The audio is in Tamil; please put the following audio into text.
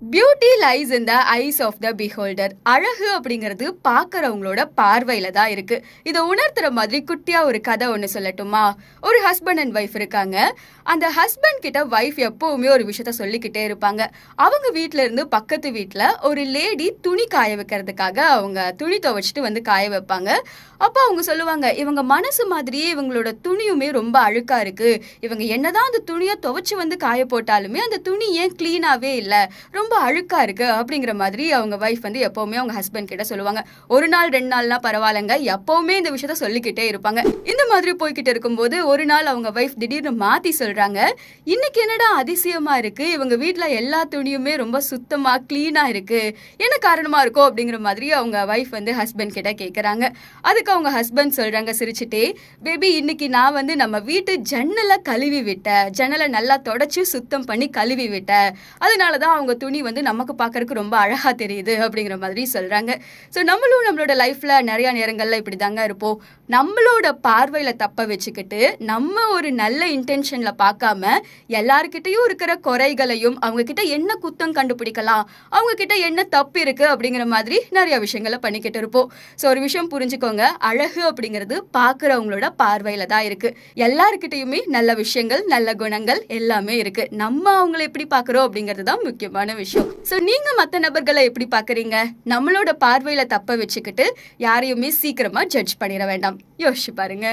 Beauty lies in the eyes of the beholder. அழகு அப்படிங்கிறது பார்க்கறவங்களோட பார்வையில தான் இருக்கு. இதை உணர்த்துற மாதிரி குட்டியா ஒரு கதை ஒன்று சொல்லட்டுமா? ஒரு ஹஸ்பண்ட் அண்ட் ஒய்ஃப் இருக்காங்க. அந்த ஹஸ்பண்ட் கிட்ட ஒய்ஃப் எப்பவுமே ஒரு விஷயத்த சொல்லிக்கிட்டே இருப்பாங்க. அவங்க வீட்ல இருந்து பக்கத்து வீட்டில் ஒரு லேடி துணி காய வைக்கிறதுக்காக அவங்க துணி துவைச்சிட்டு வந்து காய வைப்பாங்க. அப்போ அவங்க சொல்லுவாங்க, இவங்க மனசு மாதிரியே இவங்களோட துணியுமே ரொம்ப அழுக்கா இருக்கு. இவங்க என்னதான் அந்த துணியை துவைச்சு வந்து காய போட்டாலுமே அந்த துணி ஏன் கிளீனாவே இல்லை, ரொம்ப அழுக்கா இருக்கு அப்படிங்கிற மாதிரி அவங்க வைஃப் வந்து எப்பவுமே அவங்க ஹஸ்பண்ட் கிட்ட சொல்லுவாங்க. ஒரு நாள் 2 நாள்னா பரவாயில்லங்க, எப்பவுமே இந்த விஷயத்த சொல்லிக்கிட்டே இருப்பாங்க. இந்த மாதிரி போய்கிட்டு இருக்கும்போது ஒரு நாள் அவங்க வைஃப் திடீர்னு மாத்தி சொல்றாங்க, இன்னைக்கு என்னடா அதிசயமா இருக்கு, இவங்க வீட்டுல எல்லா துணியுமே ரொம்ப சுத்தமா கிளீனா இருக்கு, என்ன காரணமா இருக்கும் அப்படிங்கிற மாதிரி அவங்க வைஃப் வந்து ஹஸ்பண்ட் கிட்ட கேட்கறாங்க. அதுக்கு அவங்க ஹஸ்பண்ட் சொல்றாங்க சிரிச்சுட்டே, பேபி இன்னைக்கு நான் வந்து நம்ம வீட்டு ஜன்னலை கழுவி விட்டேன், ஜன்னலை நல்லா தொடச்சு சுத்தம் பண்ணி கழுவி விட்டேன், அதனாலதான் அவங்க துணி வந்து நமக்கு பார்க்கறதுக்கு ரொம்ப அழகா தெரியுது அப்படிங்கிற மாதிரி சொல்றாங்க. ஸோ நம்மளும் நம்மளோட லைஃப்ல நிறைய நேரங்கள்ல இப்படி தாங்க இருப்போம். நம்மளோட பார்வையில தப்ப வச்சுக்கிட்டு நம்ம ஒரு நல்ல இன்டென்ஷன்ல பார்க்காம எல்லார்கிட்டையும் இருக்கிற குறைகளையும் அவங்க கிட்ட என்ன குத்தம் கண்டுபிடிக்கலாம், அவங்க கிட்ட என்ன தப்பு இருக்கு அப்படிங்கிற மாதிரி நிறைய விஷயங்களை பண்ணிக்கிட்டு இருப்போம். ஸோ ஒரு விஷயம் புரிஞ்சுக்கோங்க, அழகு அப்படிங்கிறது பார்க்கறவங்களோட பார்வையில தான் இருக்கு. எல்லார்கிட்டையுமே நல்ல விஷயங்கள் நல்ல குணங்கள் எல்லாமே இருக்கு. நம்ம அவங்களை எப்படி பார்க்கறோம் அப்படிங்கிறது தான் முக்கியமான விஷயம். சோ நீங்க மத்த நபர்களை எப்படி பாக்குறீங்க? நம்மளோட பார்வையில தப்ப வச்சுக்கிட்டு யாரையுமே சீக்கிரமா ஜட்ஜ் பண்ணிட வேண்டாம். யோசிச்சு பாருங்க.